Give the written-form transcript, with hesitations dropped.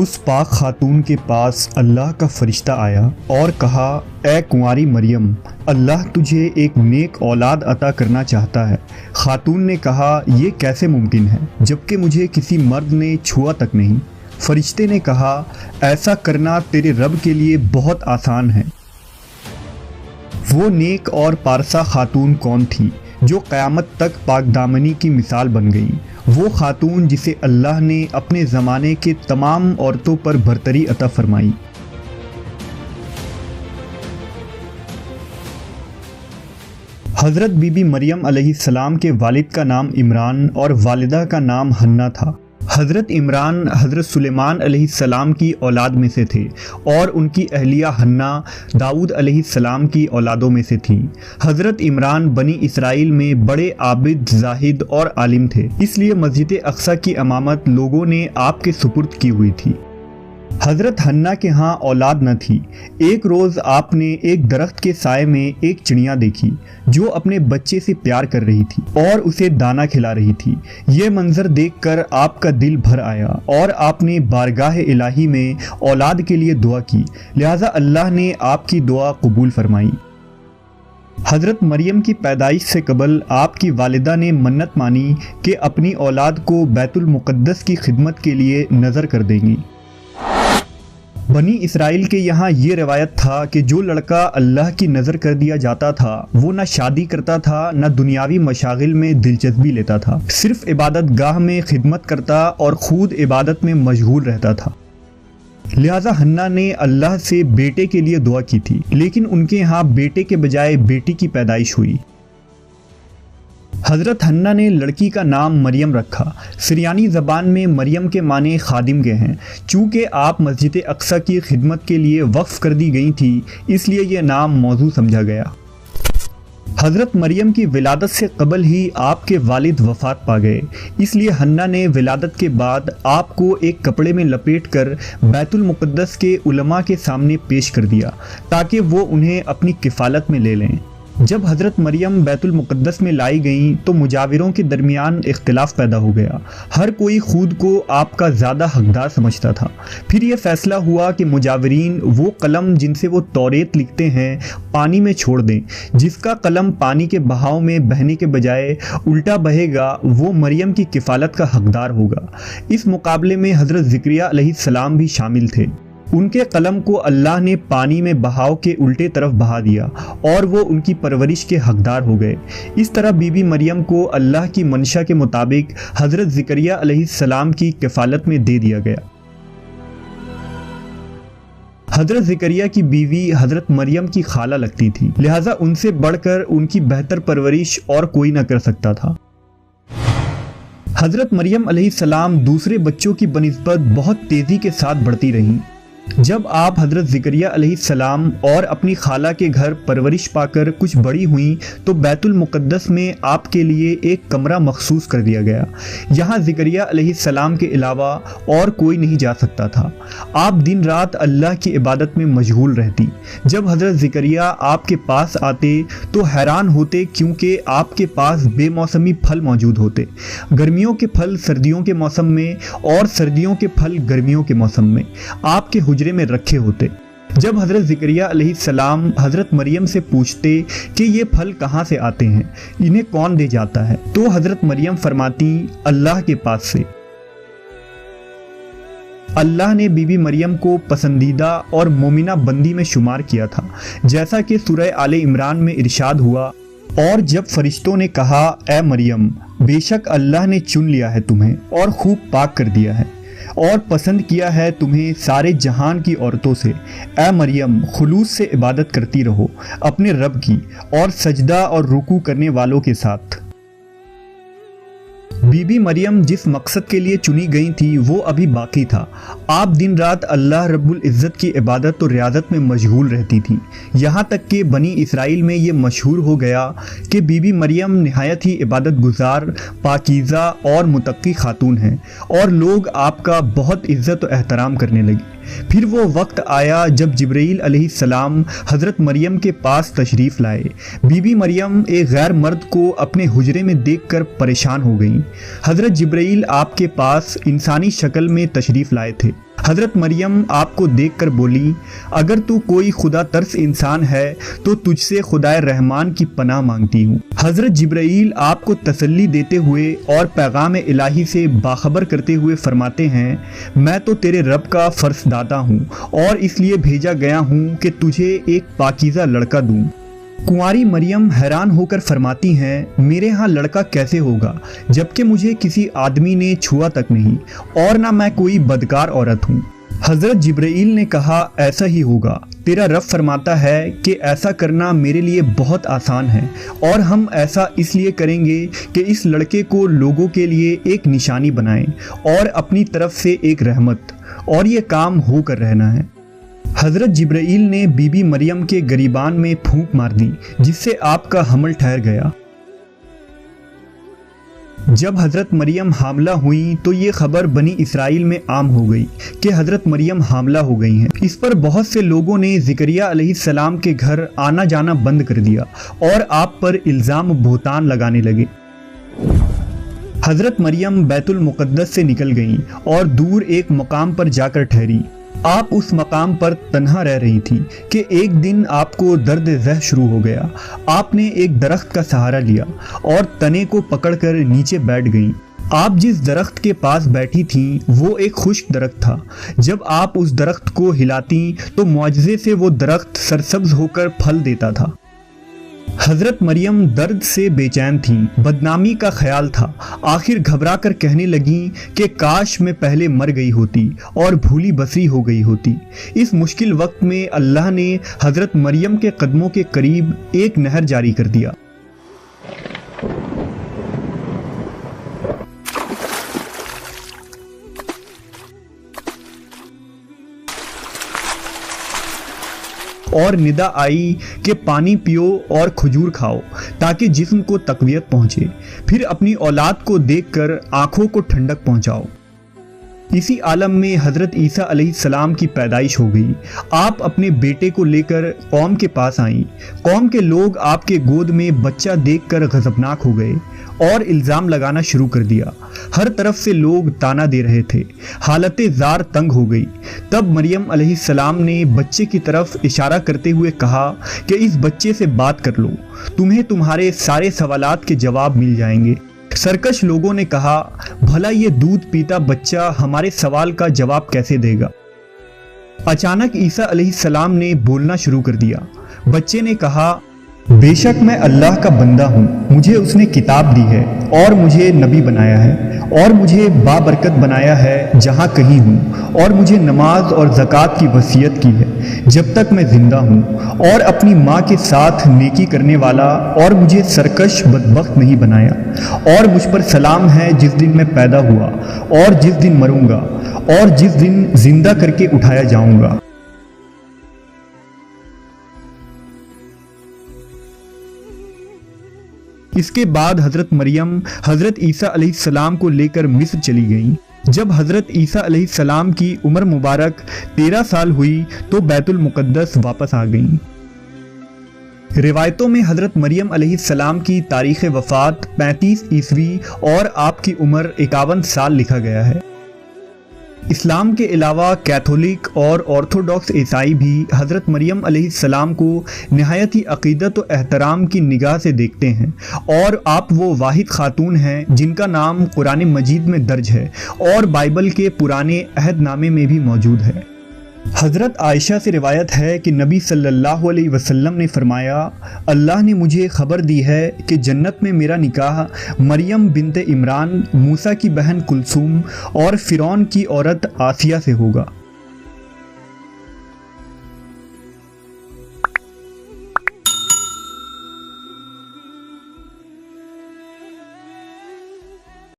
اس پاک خاتون کے پاس اللہ کا فرشتہ آیا اور کہا، اے کنواری مریم، اللہ تجھے ایک نیک اولاد عطا کرنا چاہتا ہے۔ خاتون نے کہا، یہ کیسے ممکن ہے جبکہ مجھے کسی مرد نے چھوا تک نہیں۔ فرشتے نے کہا، ایسا کرنا تیرے رب کے لیے بہت آسان ہے۔ وہ نیک اور پارسا خاتون کون تھی جو قیامت تک پاک دامنی کی مثال بن گئی؟ وہ خاتون جسے اللہ نے اپنے زمانے کے تمام عورتوں پر برتری عطا فرمائی۔ حضرت بی بی مریم علیہ السلام کے والد کا نام عمران اور والدہ کا نام حنہ تھا۔ حضرت عمران حضرت سلیمان علیہ السلام کی اولاد میں سے تھے اور ان کی اہلیہ حنہ داؤد علیہ السلام کی اولادوں میں سے تھیں۔ حضرت عمران بنی اسرائیل میں بڑے عابد، زاہد اور عالم تھے، اس لیے مسجد اقصی کی امامت لوگوں نے آپ کے سپرد کی ہوئی تھی۔ حضرت حنہ کے ہاں اولاد نہ تھی۔ ایک روز آپ نے ایک درخت کے سائے میں ایک چڑیا دیکھی جو اپنے بچے سے پیار کر رہی تھی اور اسے دانہ کھلا رہی تھی۔ یہ منظر دیکھ کر آپ کا دل بھر آیا اور آپ نے بارگاہ الہی میں اولاد کے لیے دعا کی، لہٰذا اللہ نے آپ کی دعا قبول فرمائی۔ حضرت مریم کی پیدائش سے قبل آپ کی والدہ نے منت مانی کہ اپنی اولاد کو بیت المقدس کی خدمت کے لیے نذر کر دیں گی۔ بنی اسرائیل کے یہاں یہ روایت تھا کہ جو لڑکا اللہ کی نظر کر دیا جاتا تھا وہ نہ شادی کرتا تھا نہ دنیاوی مشاغل میں دلچسپی لیتا تھا، صرف عبادت گاہ میں خدمت کرتا اور خود عبادت میں مشغول رہتا تھا۔ لہٰذا حنہ نے اللہ سے بیٹے کے لیے دعا کی تھی، لیکن ان کے ہاں بیٹے کے بجائے بیٹی کی پیدائش ہوئی۔ حضرت حنہ نے لڑکی کا نام مریم رکھا۔ سریانی زبان میں مریم کے معنی خادم کے ہیں۔ چونکہ آپ مسجد اقصی کی خدمت کے لیے وقف کر دی گئی تھی، اس لیے یہ نام موزوں سمجھا گیا۔ حضرت مریم کی ولادت سے قبل ہی آپ کے والد وفات پا گئے، اس لیے حنہ نے ولادت کے بعد آپ کو ایک کپڑے میں لپیٹ کر بیت المقدس کے علماء کے سامنے پیش کر دیا تاکہ وہ انہیں اپنی کفالت میں لے لیں۔ جب حضرت مریم بیت المقدس میں لائی گئیں تو مجاوروں کے درمیان اختلاف پیدا ہو گیا۔ ہر کوئی خود کو آپ کا زیادہ حقدار سمجھتا تھا۔ پھر یہ فیصلہ ہوا کہ مجاورین وہ قلم جن سے وہ توریت لکھتے ہیں پانی میں چھوڑ دیں۔ جس کا قلم پانی کے بہاؤ میں بہنے کے بجائے الٹا بہے گا وہ مریم کی کفالت کا حقدار ہوگا۔ اس مقابلے میں حضرت زکریا علیہ السلام بھی شامل تھے۔ ان کے قلم کو اللہ نے پانی میں بہاؤ کے الٹے طرف بہا دیا اور وہ ان کی پرورش کے حقدار ہو گئے۔ اس طرح بی بی مریم کو اللہ کی منشا کے مطابق حضرت زکریا علیہ السلام کی کفالت میں دے دیا گیا۔ حضرت زکریا کی بیوی حضرت مریم کی خالہ لگتی تھی، لہٰذا ان سے بڑھ کر ان کی بہتر پرورش اور کوئی نہ کر سکتا تھا۔ حضرت مریم علیہ السلام دوسرے بچوں کی بنسبت بہت تیزی کے ساتھ بڑھتی رہیں۔ جب آپ حضرت زکریا علیہ السلام اور اپنی خالہ کے گھر پرورش پا کر کچھ بڑی ہوئیں تو بیت المقدس میں آپ کے لیے ایک کمرہ مخصوص کر دیا گیا۔ یہاں زکریا علیہ السلام کے علاوہ اور کوئی نہیں جا سکتا تھا۔ آپ دن رات اللہ کی عبادت میں مشغول رہتی۔ جب حضرت زکریا آپ کے پاس آتے تو حیران ہوتے کیونکہ آپ کے پاس بے موسمی پھل موجود ہوتے، گرمیوں کے پھل سردیوں کے موسم میں اور سردیوں کے پھل گرمیوں کے موسم میں آپ کے حجرے میں رکھے ہوتے۔ جب حضرت زکریا علیہ السلام حضرت مریم سے پوچھتے کہ یہ پھل کہاں سے آتے ہیں، انہیں کون دے جاتا ہے، تو حضرت مریم فرماتی، اللہ کے پاس سے۔ اللہ نے بی بی مریم کو پسندیدہ اور مومنہ بندی میں شمار کیا تھا، جیسا کہ سورہ آل عمران میں ارشاد ہوا، اور جب فرشتوں نے کہا، اے مریم، بے شک اللہ نے چن لیا ہے تمہیں اور خوب پاک کر دیا ہے اور پسند کیا ہے تمہیں سارے جہان کی عورتوں سے، اے مریم خلوص سے عبادت کرتی رہو اپنے رب کی اور سجدہ اور رکوع کرنے والوں کے ساتھ۔ بی بی مریم جس مقصد کے لیے چنی گئی تھی وہ ابھی باقی تھا۔ آپ دن رات اللہ رب العزت کی عبادت و ریاضت میں مشغول رہتی تھیں، یہاں تک کہ بنی اسرائیل میں یہ مشہور ہو گیا کہ بی بی مریم نہایت ہی عبادت گزار، پاکیزہ اور متقی خاتون ہیں، اور لوگ آپ کا بہت عزت و احترام کرنے لگے۔ پھر وہ وقت آیا جب جبرائیل علیہ السلام حضرت مریم کے پاس تشریف لائے۔ بی بی مریم ایک غیر مرد کو اپنے حجرے میں دیکھ کر پریشان ہو گئیں۔ حضرت جبرائیل آپ کے پاس انسانی شکل میں تشریف لائے تھے۔ حضرت مریم آپ کو دیکھ کر بولی، اگر تو کوئی خدا ترس انسان ہے تو تجھ سے خدائے رحمان کی پناہ مانگتی ہوں۔ حضرت جبرائیل آپ کو تسلی دیتے ہوئے اور پیغام الہی سے باخبر کرتے ہوئے فرماتے ہیں، میں تو تیرے رب کا فرس داتا ہوں اور اس لیے بھیجا گیا ہوں کہ تجھے ایک پاکیزہ لڑکا دوں۔ کنواری مریم حیران ہو کر فرماتی ہیں، میرے ہاں لڑکا کیسے ہوگا جبکہ مجھے کسی آدمی نے چھوا تک نہیں اور نہ میں کوئی بدکار عورت ہوں۔ حضرت جبرائیل نے کہا، ایسا ہی ہوگا، تیرا رب فرماتا ہے کہ ایسا کرنا میرے لیے بہت آسان ہے، اور ہم ایسا اس لیے کریں گے کہ اس لڑکے کو لوگوں کے لیے ایک نشانی بنائیں اور اپنی طرف سے ایک رحمت، اور یہ کام ہو کر رہنا ہے۔ حضرت جبرائیل نے بی بی مریم کے گریبان میں پھونک مار دی جس سے آپ کا حمل ٹھہر گیا۔ جب حضرت مریم حاملہ ہوئیں تو یہ خبر بنی اسرائیل میں عام ہو گئی کہ حضرت مریم حاملہ ہو گئی ہیں۔ اس پر بہت سے لوگوں نے زکریا علیہ السلام کے گھر آنا جانا بند کر دیا اور آپ پر الزام بہتان لگانے لگے۔ حضرت مریم بیت المقدس سے نکل گئیں اور دور ایک مقام پر جا کر ٹھہری۔ آپ اس مقام پر تنہا رہ رہی تھی کہ ایک دن آپ کو درد ذہ شروع ہو گیا۔ آپ نے ایک درخت کا سہارا لیا اور تنے کو پکڑ کر نیچے بیٹھ گئیں۔ آپ جس درخت کے پاس بیٹھی تھیں وہ ایک خشک درخت تھا۔ جب آپ اس درخت کو ہلاتیں تو معجزے سے وہ درخت سرسبز ہو کر پھل دیتا تھا۔ حضرت مریم درد سے بے چین تھیں، بدنامی کا خیال تھا۔ آخر گھبرا کر کہنے لگیں کہ کاش میں پہلے مر گئی ہوتی اور بھولی بسری ہو گئی ہوتی۔ اس مشکل وقت میں اللہ نے حضرت مریم کے قدموں کے قریب ایک نہر جاری کر دیا۔ اور ندا آئی کہ پانی پیو اور کھجور کھاؤ تاکہ جسم کو تقویت پہنچے، پھر اپنی اولاد کو دیکھ کر آنکھوں کو ٹھنڈک پہنچاؤ۔ اسی عالم میں حضرت عیسیٰ علیہ السلام کی پیدائش ہو گئی۔ آپ اپنے بیٹے کو لے کر قوم کے پاس آئیں۔ قوم کے لوگ آپ کے گود میں بچہ دیکھ کر غضبناک ہو گئے اور الزام لگانا شروع کر دیا۔ ہر طرف سے لوگ تانا دے رہے تھے۔ حالت زار تنگ ہو گئی۔ تب مریم علیہ السلام نے بچے کی طرف اشارہ کرتے ہوئے کہا کہ اس بچے سے بات کر لو، تمہیں تمہارے سارے سوالات کے جواب مل جائیں گے۔ سرکش لوگوں نے کہا، بھلا یہ دودھ پیتا بچہ ہمارے سوال کا جواب کیسے دے گا؟ اچانک عیسیٰ علیہ السلام نے بولنا شروع کر دیا۔ بچے نے کہا، بے شک میں اللہ کا بندہ ہوں، مجھے اس نے کتاب دی ہے اور مجھے نبی بنایا ہے اور مجھے بابرکت بنایا ہے جہاں کہیں ہوں، اور مجھے نماز اور زکوٰۃ کی وصیت کی ہے جب تک میں زندہ ہوں، اور اپنی ماں کے ساتھ نیکی کرنے والا، اور مجھے سرکش بدبخت نہیں بنایا، اور مجھ پر سلام ہے جس دن میں پیدا ہوا اور جس دن مروں گا اور جس دن زندہ کر کے اٹھایا جاؤں گا۔ اس کے بعد حضرت مریم حضرت عیسیٰ علیہ السلام کو لے کر مصر چلی گئیں۔ جب حضرت عیسیٰ علیہ السلام کی عمر مبارک 13 سال ہوئی تو بیت المقدس واپس آ گئیں۔ روایتوں میں حضرت مریم علیہ السلام کی تاریخ وفات 35 عیسوی اور آپ کی عمر 51 سال لکھا گیا ہے۔ اسلام کے علاوہ کیتھولک اور آرتھوڈاکس عیسائی بھی حضرت مریم علیہ السلام کو نہایت ہی عقیدت و احترام کی نگاہ سے دیکھتے ہیں، اور آپ وہ واحد خاتون ہیں جن کا نام قرآن مجید میں درج ہے اور بائبل کے پرانے عہد نامے میں بھی موجود ہے۔ حضرت عائشہ سے روایت ہے کہ نبی صلی اللہ علیہ وسلم نے فرمایا، اللہ نے مجھے خبر دی ہے کہ جنت میں میرا نکاح مریم بنت عمران، موسیٰ کی بہن کلثوم اور فرعون کی عورت آسیہ سے ہوگا۔